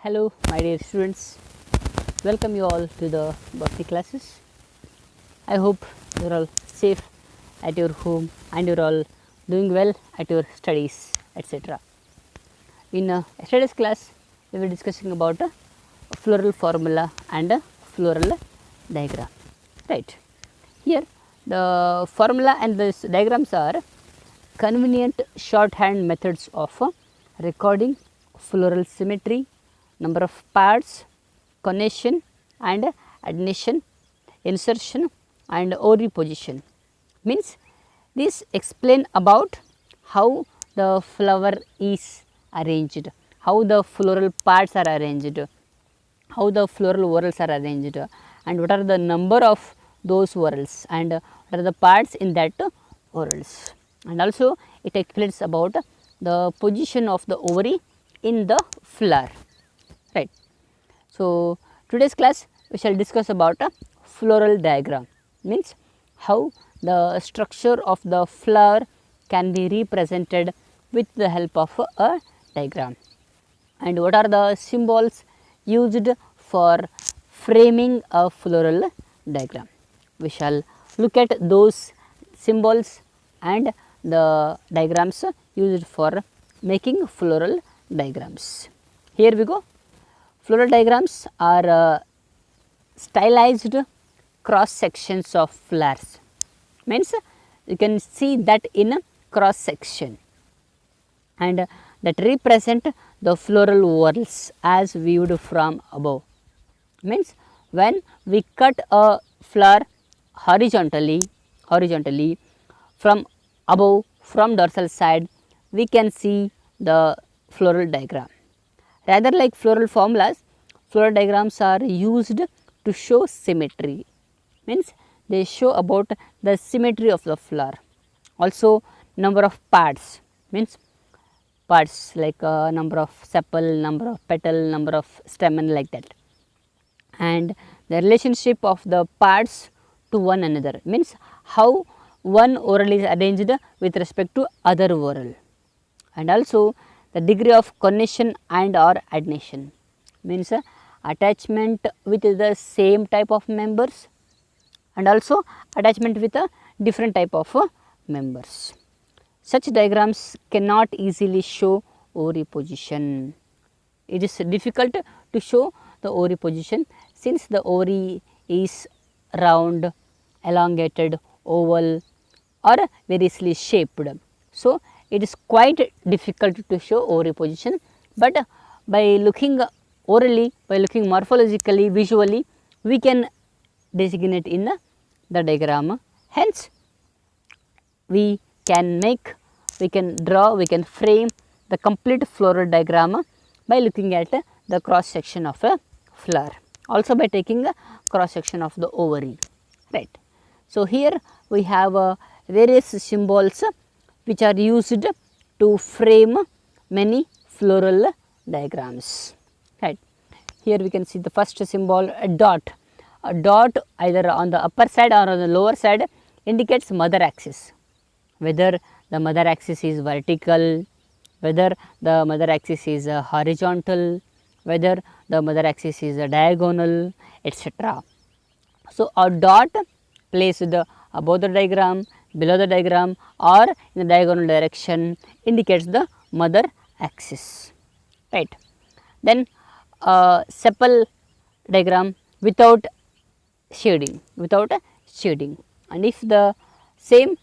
Hello my dear students, welcome you all to the botany classes. I hope you are all safe at your home and you are all doing well at your studies, etc. In yesterday's class, we were discussing about a floral formula and a floral diagram, right. Here the formula and the diagrams are convenient shorthand methods of recording floral symmetry, number of parts, conation and adhesion, insertion and oviposition. Means this explain about how the flower is arranged, how the floral parts are arranged, how the floral whorls are arranged and what are the number of those whorls and what are the parts in that whorls. And also it explains about the position of the ovary in the flower, right. So, today's class we shall discuss about a floral diagram, means how the structure of the flower can be represented with the help of a diagram, and what are the symbols used for framing a floral diagram. We shall look at those symbols and the diagrams used for making floral diagrams. Here we go. Floral diagrams are stylized cross sections of flowers, means you can see that in a cross section and that represent the floral whorls as viewed from above. Means when we cut a flower horizontally from above, from dorsal side, we can see the floral diagram. Rather like floral formulas, floral diagrams are used to show symmetry, means they show about the symmetry of the flower. Also number of parts, means parts like number of sepal, number of petal, number of stamen, like that, and the relationship of the parts to one another, means how one whorl is arranged with respect to other whorl, and also the degree of conation and or adhesion, means attachment with the same type of members and also attachment with a different type of members. Such diagrams cannot easily show ovary position. It is difficult to show the ovary position since the ovary is round, elongated, oval or variously shaped. So, it is quite difficult to show ovary position, but by looking orally, by looking morphologically, visually, we can designate in the diagram. Hence, we can draw, we can frame the complete floral diagram by looking at the cross section of a flower, also by taking a cross section of the ovary, right. So, here we have various symbols which are used to frame many floral diagrams, right. Here we can see the first symbol, a dot. A dot either on the upper side or on the lower side indicates mother axis, whether the mother axis is vertical, whether the mother axis is horizontal, whether the mother axis is diagonal, etc. So, a dot placed above the diagram, below the diagram or in the diagonal direction indicates the mother axis, right. Then sepal diagram without shading, and if the same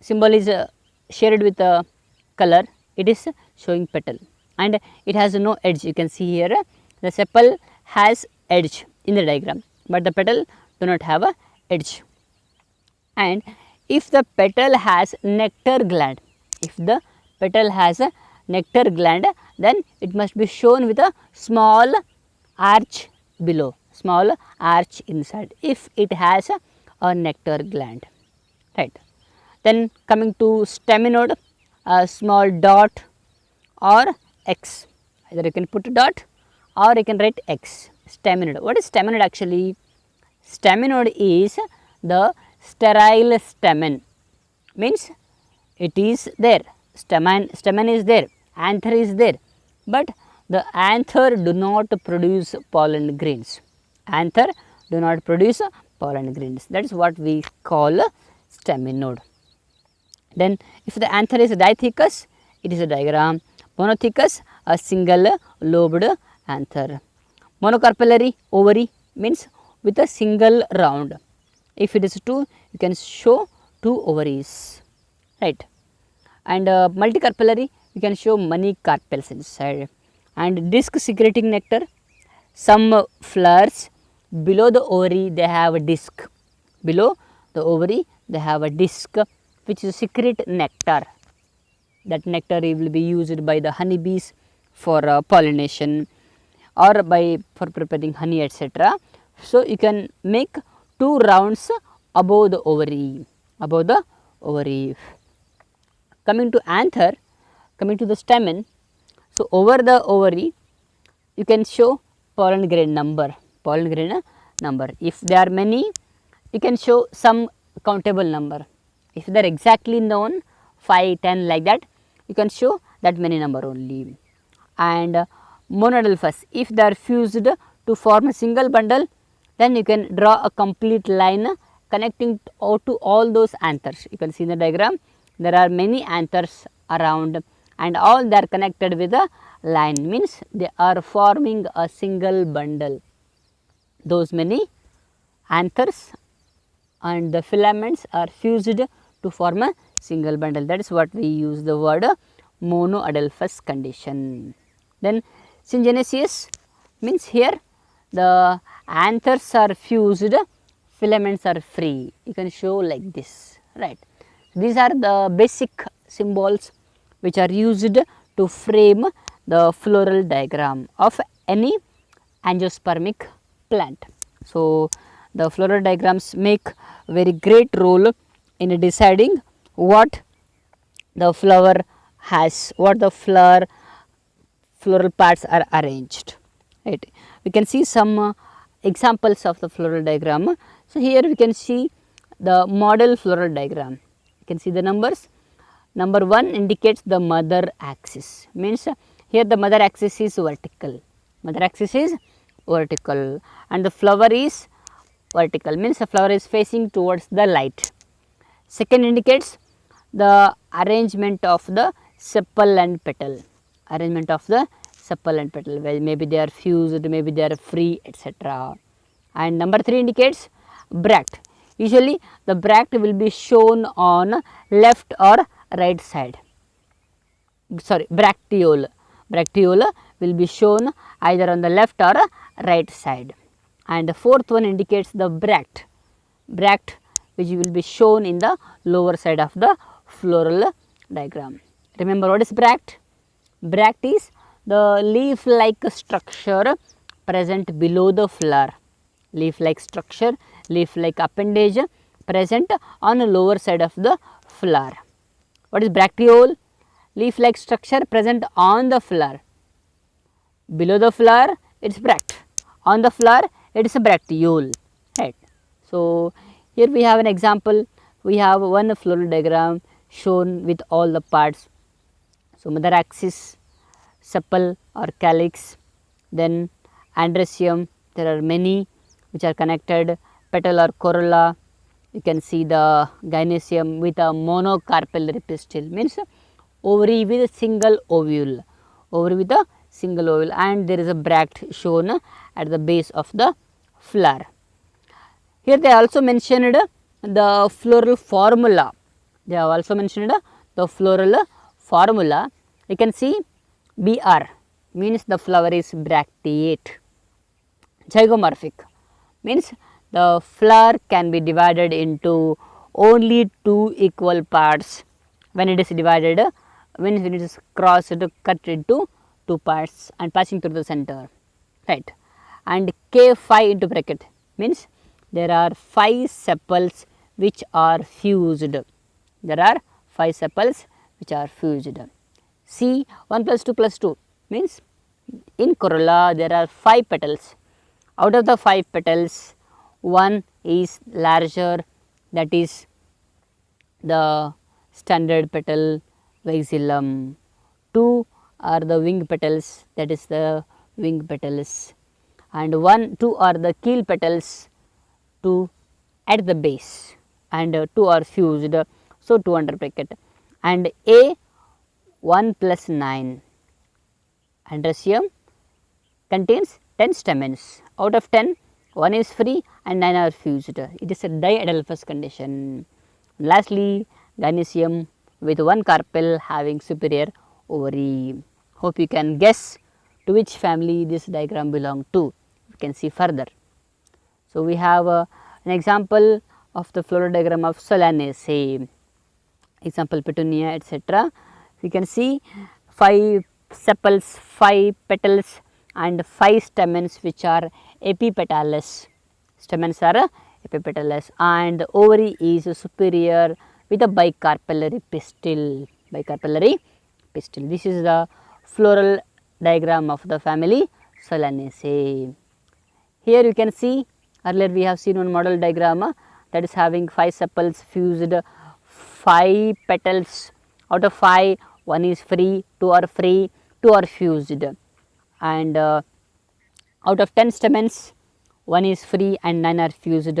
symbol is shaded with a color, it is showing petal and it has no edge. You can see here the sepal has edge in the diagram, but the petal do not have a edge. And if the petal has nectar gland, then it must be shown with a small arch below, small arch inside if it has a nectar gland, right. Then coming to staminode, a small dot or X, either you can put a dot or you can write X, staminode. What is staminode actually? Staminode is the sterile stamen, means it is there, stamen is there, anther is there, but the anther do not produce pollen grains. Anther do not produce pollen grains. That is what we call staminode. Then if the anther is dithecous, it is a diagram. Monothecous, a single lobed anther. Monocarpellary ovary means with a single round. If it is 2, you can show 2 ovaries, right. And multicarpellary, you can show many carpels inside. And disc secreting nectar, some flowers below the ovary they have a disc. Below the ovary they have a disc which is secrete nectar. That nectar will be used by the honeybees for pollination or for preparing honey, etc. So, you can make 2 rounds above the ovary, Coming to anther, coming to the stamen. So, over the ovary you can show pollen grain number, If there are many, you can show some countable number. If they are exactly known 5, 10 like that, you can show that many number only. And monadelphous, if they are fused to form a single bundle, then you can draw a complete line connecting to all those anthers. You can see in the diagram, there are many anthers around and all they are connected with a line, means they are forming a single bundle. Those many anthers and the filaments are fused to form a single bundle. That is what we use the word monoadelphous condition. Then syngenesious means here the anthers are fused, filaments are free. You can show like this, right. These are the basic symbols which are used to frame the floral diagram of any angiospermic plant. So, the floral diagrams make very great role in deciding what the flower has, what the floral parts are arranged, right. We can see some examples of the floral diagram. So, here we can see the model floral diagram. You can see the numbers. Number 1 indicates the mother axis, means here the mother axis is vertical, and the flower is vertical, means the flower is facing towards the light. Second indicates the arrangement of the sepal and petal, well, maybe they are fused, maybe they are free, etc. And number 3 indicates bract. Usually the bract will be shown on left or right side, bracteole will be shown either on the left or right side. And the fourth one indicates the bract which will be shown in the lower side of the floral diagram. Remember what is bract? Bract is the leaf like structure present below the flower, leaf like appendage present on the lower side of the flower. What is bracteole? Leaf like structure present on the flower. Below the flower it is bract, on the flower it is a bracteole, right. So, here we have an example, we have one floral diagram shown with all the parts. So, mother axis, sepal or calyx, then androecium, there are many which are connected, petal or corolla, you can see the gynoecium with a monocarpellary pistil, means ovary with a single ovule, and there is a bract shown at the base of the flower. Here they also mentioned the floral formula, you can see BR means the flower is bracteate, zygomorphic means the flower can be divided into only 2 equal parts when it is divided, when it is crossed, cut into 2 parts and passing through the center, right. And K5 into bracket means there are 5 sepals which are fused, C 1 plus 2 plus 2 means in corolla there are 5 petals, out of the 5 petals one is larger, that is the standard petal vexillum, 2 are the wing petals, that is the wing petals, and 1, 2 are the keel petals, 2 at the base, and 2 are fused, so 2 under bracket, and A 1 plus 9. Androecium contains 10 stamens. Out of 10, 1 is free and 9 are fused. It is a diadelphous condition. Lastly, Gynoecium with 1 carpel having superior ovary. Hope you can guess to which family this diagram belongs to. You can see further. So, we have an example of the floral diagram of Solanaceae, example Petunia, etc. You can see 5 sepals, 5 petals and 5 stamens which are epipetalous. Stamens are epipetalous and the ovary is superior with a bicarpellary pistil. Bicarpellary pistil. This is the floral diagram of the family Solanaceae. Here you can see, earlier we have seen one model diagram that is having 5 sepals fused, 5 petals, out of 5 1 is free, 2 are free, 2 are fused, and out of 10 stamens 1 is free and 9 are fused,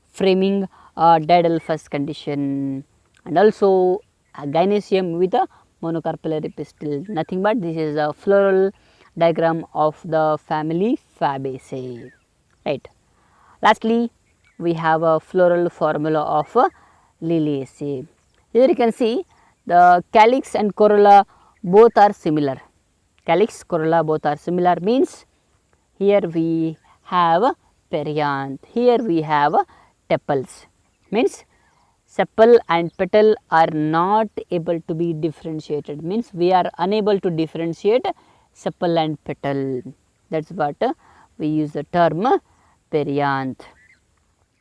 framing a diadelphous condition, and also a gynoecium with a monocarpellary pistil. Nothing but this is a floral diagram of the family Fabaceae, right. Lastly, we have a floral formula of Liliaceae. Here you can see the calyx and corolla both are similar. Calyx, corolla both are similar means here we have perianth, here we have tepals, means sepal and petal are not able to be differentiated, means we are unable to differentiate sepal and petal, that is what we use the term perianth.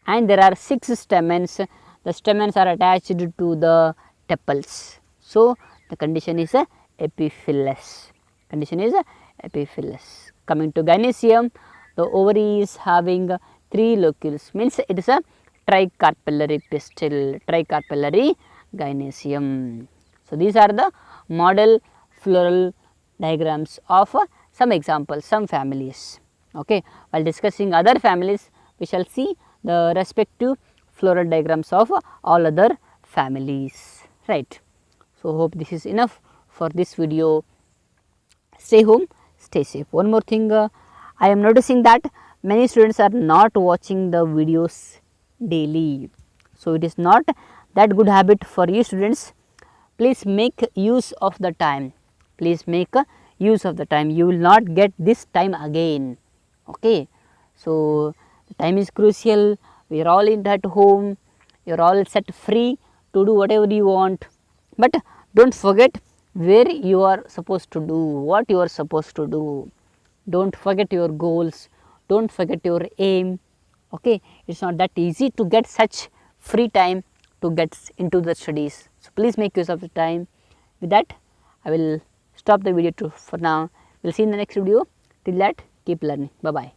And there are 6 stamens, the stamens are attached to the tepals. So, the condition is a epiphyllous, condition is a epiphyllous. Coming to gynoecium, the ovary is having 3 locules, means it is a tricarpellary pistil, tricarpellary gynoecium. So, these are the model floral diagrams of some examples, some families. Okay. While discussing other families, we shall see the respective floral diagrams of all other families, right. So, hope this is enough for this video. Stay home, stay safe. One more thing, I am noticing that many students are not watching the videos daily. So, it is not that good habit for you students. Please make use of the time, please make use of the time, you will not get this time again. Okay. So, the time is crucial, we are all in at home, you are all set free to do whatever you want, but do not forget where you are supposed to do, what you are supposed to do. Do not forget your goals, do not forget your aim. Okay. It is not that easy to get such free time to get into the studies. So, please make use of the time. With that, I will stop the video for now. We will see in the next video. Till that, keep learning. Bye bye.